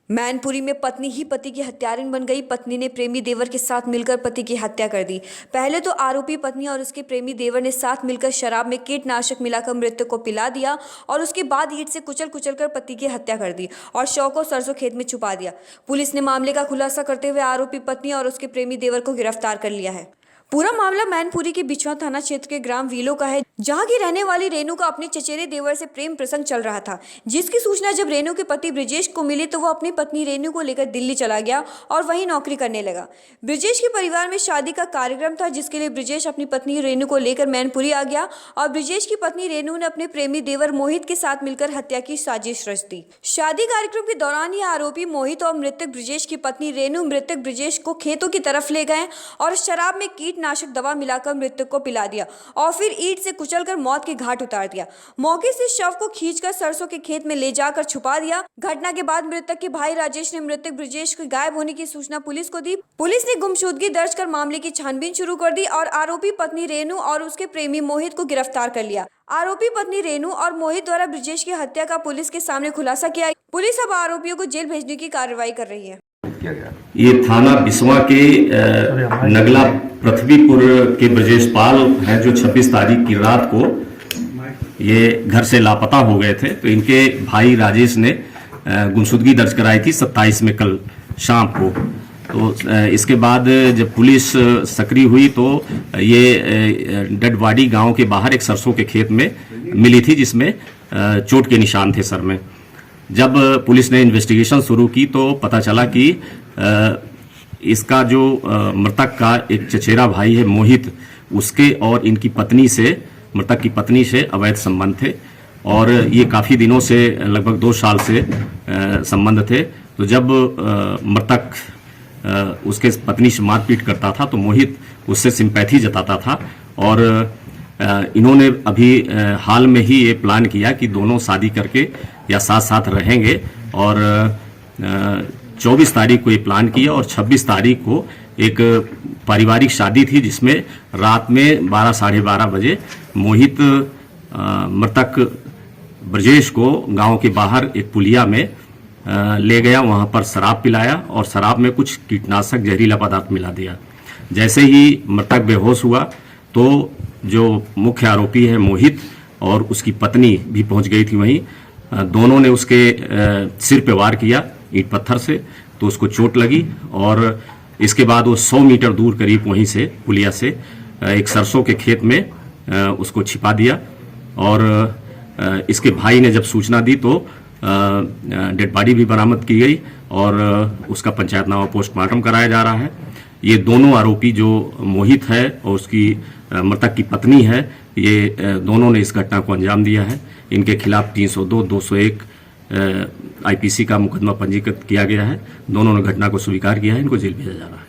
मैनपुरी में पत्नी ही पति की हत्यारिन बन गई। पत्नी ने प्रेमी देवर के साथ मिलकर पति की हत्या कर दी। पहले तो आरोपी पत्नी और उसके प्रेमी देवर ने साथ मिलकर शराब में कीटनाशक मिलाकर मृतक को पिला दिया और उसके बाद ईंट से कुचल कर पति की हत्या कर दी और शव को सरसों खेत में छुपा दिया। पुलिस ने मामले का खुलासा करते हुए आरोपी पत्नी और उसके प्रेमी देवर को गिरफ्तार कर लिया है। पूरा मामला मैनपुरी के बिछवा थाना क्षेत्र के ग्राम वीलो का है, जहां की रहने वाली रेनू का अपने चचेरे देवर से प्रेम प्रसंग चल रहा था, जिसकी सूचना जब रेनू के पति ब्रिजेश को मिली तो वो अपनी पत्नी रेनू को लेकर दिल्ली चला गया और वहीं नौकरी करने लगा। ब्रिजेश के परिवार में शादी का कार्यक्रम था, जिसके लिए ब्रिजेश अपनी पत्नी रेनू को लेकर मैनपुरी आ गया और ब्रिजेश की पत्नी रेनू ने अपने प्रेमी देवर मोहित के साथ मिलकर हत्या की साजिश रच दी। शादी कार्यक्रम के दौरान ही आरोपी मोहित और मृतक ब्रिजेश की पत्नी रेनू मृतक ब्रिजेश को खेतों की तरफ ले गए और शराब में कीटनाशक दवा मिलाकर मृतक को पिला दिया और फिर ईंट से कुचलकर मौत के घाट उतार दिया। मौके से शव को खींचकर सरसों के खेत में ले जाकर छुपा दिया। घटना के बाद मृतक के भाई राजेश ने मृतक ब्रिजेश के गायब होने की सूचना पुलिस को दी। पुलिस ने गुमशुदगी दर्ज कर मामले की छानबीन शुरू कर दी और आरोपी पत्नी रेनू और उसके प्रेमी मोहित को गिरफ्तार कर लिया। आरोपी पत्नी रेनू और मोहित द्वारा ब्रिजेश की हत्या का पुलिस के सामने खुलासा किया। पुलिस अब आरोपियों को जेल भेजने की कार्रवाई कर रही है। ये थाना बिस्वा के नगला पृथ्वीपुर के ब्रजेश पाल हैं, जो 26 तारीख की रात को ये घर से लापता हो गए थे। तो इनके भाई राजेश ने गुमशुदगी दर्ज कराई थी 27 में कल शाम को। तो इसके बाद जब पुलिस सक्रिय हुई तो ये डेड बॉडी गांव के बाहर एक सरसों के खेत में मिली थी, जिसमें चोट के निशान थे सर में। जब पुलिस ने इन्वेस्टिगेशन शुरू की तो पता चला कि इसका जो मृतक का एक चचेरा भाई है मोहित, उसके और इनकी पत्नी से, मृतक की पत्नी से अवैध संबंध थे और ये काफ़ी दिनों से, लगभग 2 साल से संबंध थे। तो जब मृतक उसके पत्नी से मारपीट करता था तो मोहित उससे सिंपैथी जताता था और इन्होंने अभी हाल में ही ये प्लान किया कि दोनों शादी करके या साथ साथ रहेंगे और 24 तारीख को ये प्लान किया और 26 तारीख को एक पारिवारिक शादी थी, जिसमें रात में 12 साढ़े 12 बजे मोहित मृतक ब्रजेश को गांव के बाहर एक पुलिया में ले गया। वहां पर शराब पिलाया और शराब में कुछ कीटनाशक जहरीला पदार्थ मिला दिया। जैसे ही मृतक बेहोश हुआ तो जो मुख्य आरोपी है मोहित और उसकी पत्नी भी पहुंच गई थी वहीं। दोनों ने उसके सिर पे वार किया ईंट पत्थर से, तो उसको चोट लगी और इसके बाद वो 100 मीटर दूर करीब वहीं से पुलिया से एक सरसों के खेत में उसको छिपा दिया। और इसके भाई ने जब सूचना दी तो डेड बॉडी भी बरामद की गई और उसका पंचायतनामा पोस्टमार्टम कराया जा रहा है। ये दोनों आरोपी, जो मोहित है और उसकी मृतक की पत्नी है, ये दोनों ने इस घटना को अंजाम दिया है। इनके खिलाफ 302, 201 आईपीसी का मुकदमा पंजीकृत किया गया है। दोनों ने घटना को स्वीकार किया है। इनको जेल भेजा जा रहा है।